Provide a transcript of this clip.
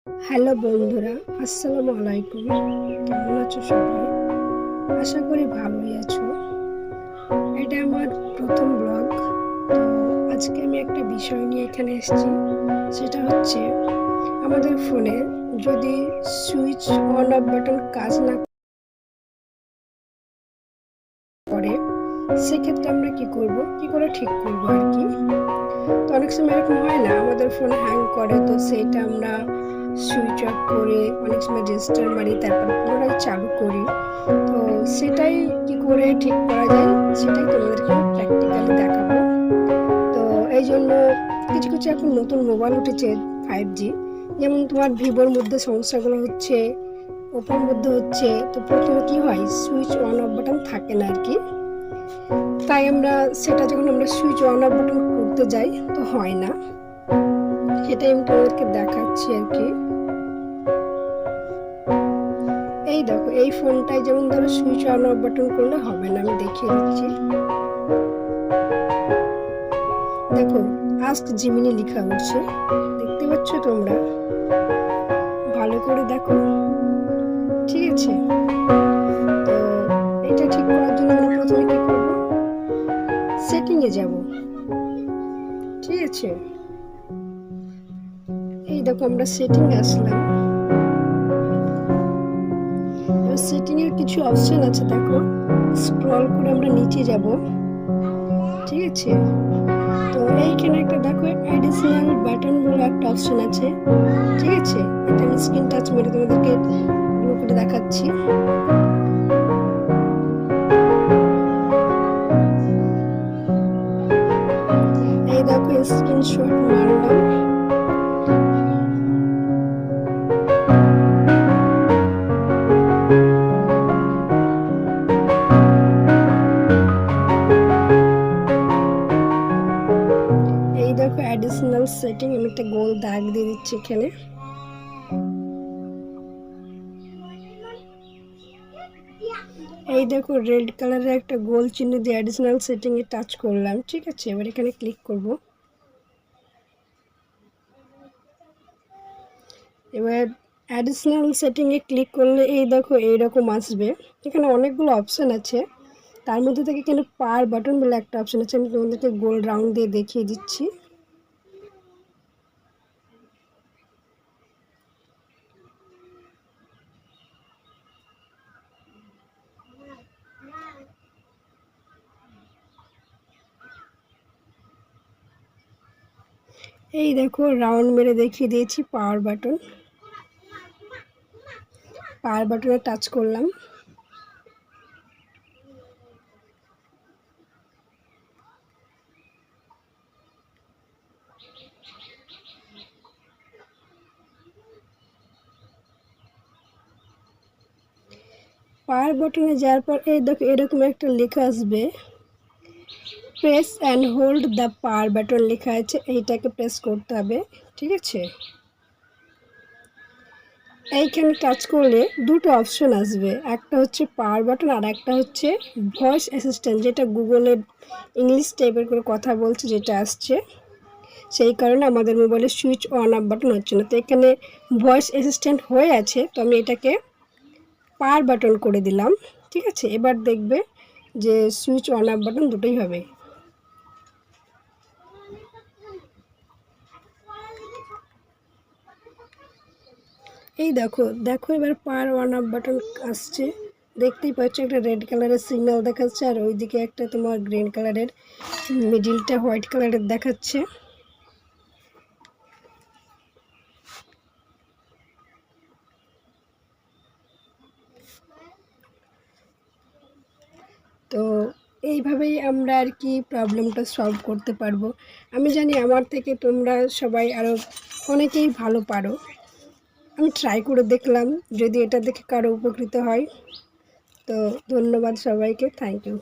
Hello বন্ধুরা, আসসালামু আলাইকুম। কেমন আছো সবাই? আশা করি ভালোই আছো। এটা আমার প্রথম ব্লগ। তো আজকে আমি একটা বিষয় নিয়ে এখানে এসেছি। সেটা হচ্ছে আমাদের ফোনে যদি সুইচ অন অফ বাটন কাজ না করে, সেক্ষেত্রে আমরা কি করব, কি করে ঠিক করব আর কি। তো অনেক সময় এরকম হয় না, আমাদের ফোন হ্যাং করে, তো সেইটা আমরা সুইচ অফ করে অনেক সময় রেজিস্টার মারি, তারপর পুনরায় চালু করি। তো সেটাই কি করে ঠিক করা যায়, সেটাই তোমাদেরকে প্র্যাকটিক্যালি দেখাবো। তো এই জন্য কিছু কিছু এখন নতুন মোবাইল উঠেছে 5G, যেমন তোমার ভিভোর মধ্যে সমস্যাগুলো হচ্ছে, ওপোর মধ্যে হচ্ছে। তো প্রথমে কি হয়, সুইচ অন অফ বাটন থাকে না আর কি। তাই আমরা সেটা যখন আমরা সুইচ অন অফ বাটন করতে যাই তো হয় না। সেটাই আমি তোমাদেরকে দেখাচ্ছি আর কি। এই দেখো, এই ফোনটায় যেমন ধরো সুইচ অন অফ বাটন করলে হবে না, আমি দেখিয়ে দিচ্ছি। দেখো, আস্ক জিমিনি লেখা উঠছে, দেখতে পাচ্ছ তোমরা? ভালো করে দেখো, ঠিক আছে? তো এটা ঠিক করার জন্য আমরা প্রথমে কি করব, সেটিং এ যাব, ঠিক আছে? এই দেখো, আমরা সেটিং এ আসলাম। এবার সেটিং এর কিছু অপশন আছে, দেখো স্ক্রল করে আমরা নিচে যাব, ঠিক আছে? তো এইখানে একটা দেখো অ্যাডিশনাল বাটন বলে একটা অপশন আছে, ঠিক আছে? এটা আমি স্ক্রিন টাচ মেরে তোমাদেরকে ভালো করে দেখাচ্ছি। এই দেখো, স্ক্রিনশট মারলাম। এই দেখো অ্যাডিশনাল সেটিং, আমি একটা গোল দাগ দিয়ে দিচ্ছি এখানে। এই দেখো রেড কালারের একটা গোল চিহ্ন দিয়ে অ্যাডিশনাল সেটিং এ টাচ করলাম, ঠিক আছে? এবার এখানে ক্লিক করব। এবার অ্যাডিশনাল সেটিং এ ক্লিক করলে এই দেখো এইরকম আসবে। এখানে অনেকগুলো অপশন আছে, তার মধ্যে থেকে এখানে পাওয়ার বাটন বলে একটা অপশন আছে, আমি তোমাদেরকে গোল রাউন্ড দিয়ে দেখিয়ে দিচ্ছি। এই দেখো রাউন্ড মেরে দেখিয়ে দিয়েছি পাওয়ার বাটন। পাওয়ার বাটনে টাচ করলাম। পাওয়ার বাটনে যাওয়ার পর এই দেখো এরকম একটা লেখা আসবে, press and hold the power button লেখা আছে, এইটাকে প্রেস করতে হবে, ঠিক আছে? এইখানে টাচ করলে দুটো অপশন আসবে, একটা হচ্ছে পাওয়ার বাটন আর একটা হচ্ছে ভয়েস অ্যাসিস্ট্যান্ট, যেটা গুগলের ইংলিশ টাইপের করে কথা বলছে যেটা আসছে, সেই কারণে আমাদের মোবাইলের সুইচ অন অফ বাটন হচ্ছে না। তো এখানে ভয়েস অ্যাসিস্ট্যান্ট হয়ে আছে, তো আমি এটাকে পাওয়ার বাটন করে দিলাম, ঠিক আছে? এবার দেখবে যে সুইচ অন অফ বাটন দুটোই হবে। এই দেখো দেখো এবার পাওয়ার অন অফ বাটন আসছে, দেখতেই পাচ্ছ একটা রেড কালারের সিগন্যাল দেখাচ্ছে, আর ওইদিকে একটা তোমার গ্রিন কালারের, মিডিলটা হোয়াইট কালারের দেখাচ্ছে। তো এইভাবেই আমরা আর কি প্রবলেমটা সলভ করতে পারবো। আমি জানি আমার থেকে তোমরা সবাই আরও অনেকেই ভালো পারো। আমি ট্রাই করে দেখলাম, যদি এটা দেখে কারো উপকৃত হয়। তো ধন্যবাদ সবাইকে, থ্যাংক ইউ।